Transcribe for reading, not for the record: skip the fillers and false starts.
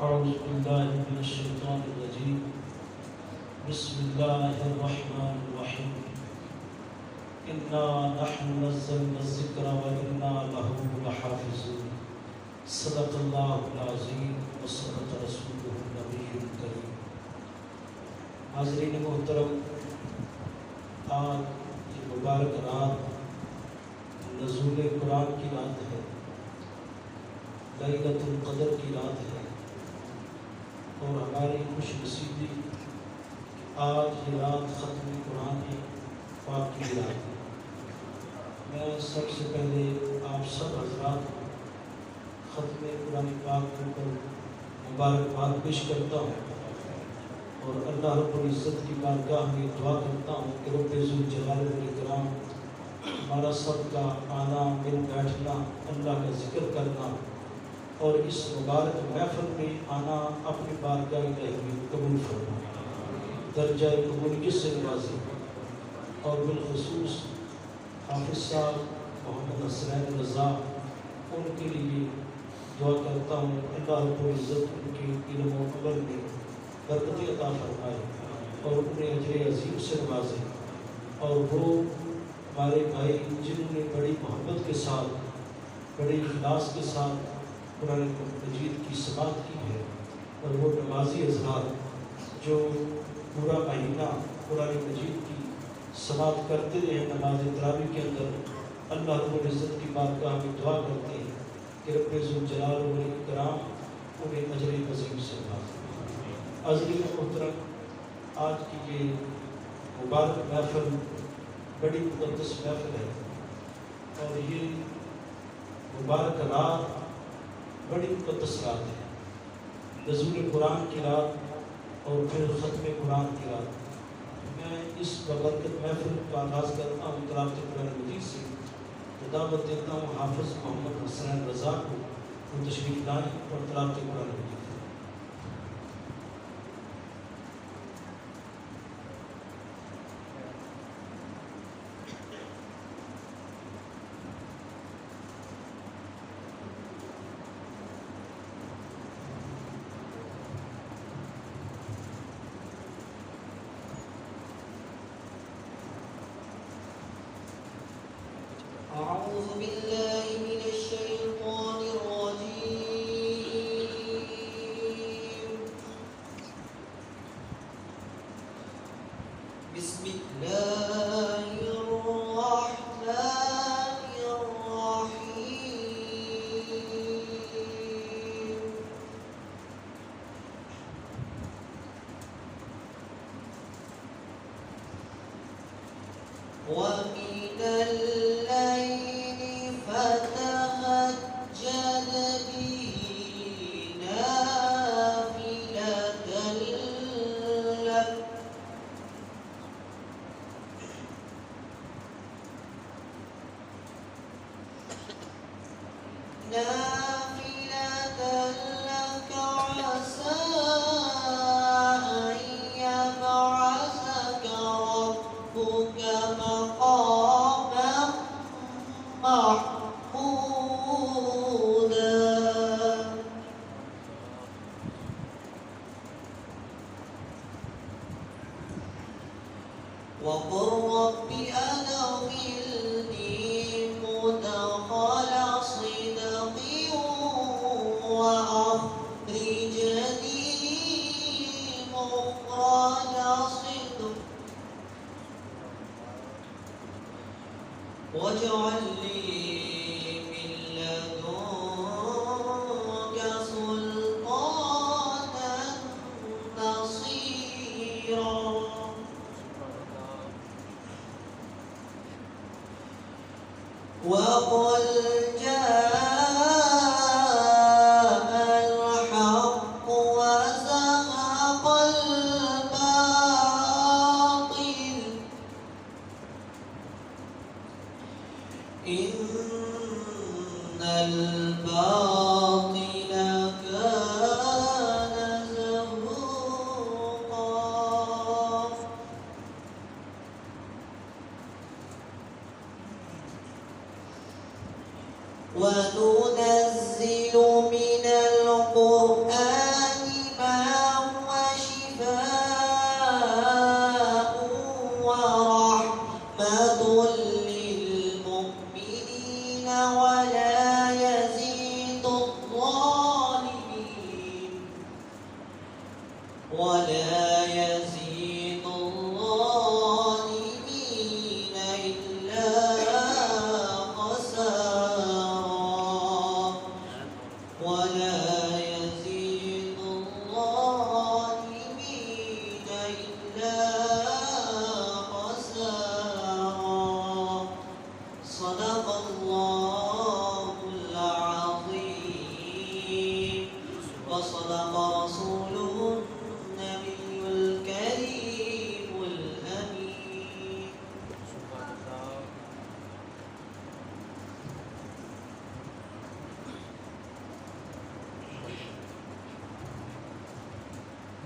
أعوذ بالله من الشيطان الرجيم بسم الله الرحمن الرحيم إنا نحن نزلنا الذكر وإنا له لحافظون صدق الله العظيم وصدق رسوله النبي الكريم. حاضرین محترم، آج یہ مبارک رات نزول قرآن کی رات ہے، لیلۃ القدر کی رات ہے، اور ہماری خوش نصیبی کہ آج یہ رات ختم قرآن پاک کی رات ہے۔ میں سب سے پہلے آپ سب حضرات کو ختم قرآن پاک کے اوپر مبارکباد پیش کرتا ہوں، اور اللہ رب العزت کی بارگاہ میں دعا کرتا ہوں کہ رب ذوالجلال والاکرام ہمارا سب کا آنا، مل بیٹھنا، اللہ کا ذکر کرنا اور اس مبارک محفل میں آنا اپنی بارگاہ الہی میں قبول فرما، درجہ قبولیت سے نوازے، اور بالخصوص حافظ صاحب محمد حسنین رضا، ان کے لیے دعا کرتا ہوں اللہ رب العزت ان کے علم و عمل میں برکت عطا فرمائے اور انہیں اجر عظیم سے نوازے، اور وہ ہمارے بھائی جنہوں نے بڑی محبت کے ساتھ، بڑے اخلاص کے ساتھ قرآن مجید کی سماعت کی ہے، اور وہ نمازی حضرات جو پورا مہینہ قرآن مجید کی سماعت کرتے رہے نماز تراویح کے اندر، اللہ رب العزت کی بارگاہ میں دعا کرتے ہیں کہ رب ذوالجلال والاکرام انہیں اجر عظیم سے نوازے۔ حاضرین محترم، آج کی یہ مبارک محفل بڑی مقدس محفل ہے، اور یہ مبارک رات بڑی مقدس رات ہے، نزول قرآن کی رات اور پھر ختم قرآن کی رات۔ میں اس بابرکت محفل کا آغاز کرتا ہوں تلاوت قرآن مجید سے، دعوت دیتا ہوں حافظ محمد حسنین رضا کو، وہ تشریف لائیں اور تلاوت قرآن مجید۔ أعوذ بالله من الشيطان الرجيم. بسم الله الرحمن الرحيم. ومن الليل فتهجد به نافلة لك عسى أن يبعثك ربك مقاما محمودا. وقل رب أدخلني مدخل صدق وأخرجني مخرج صدق واجعل لي من لدنك سلطانا نصيرا. وقل جاء الحق وزهق الباطل إن ولا يزيد الظالمين إلا خسارا ولا يزيد الظالمين إلا خسارا صدق الله العظيم وصدق رسوله النبي الكريم الأمين.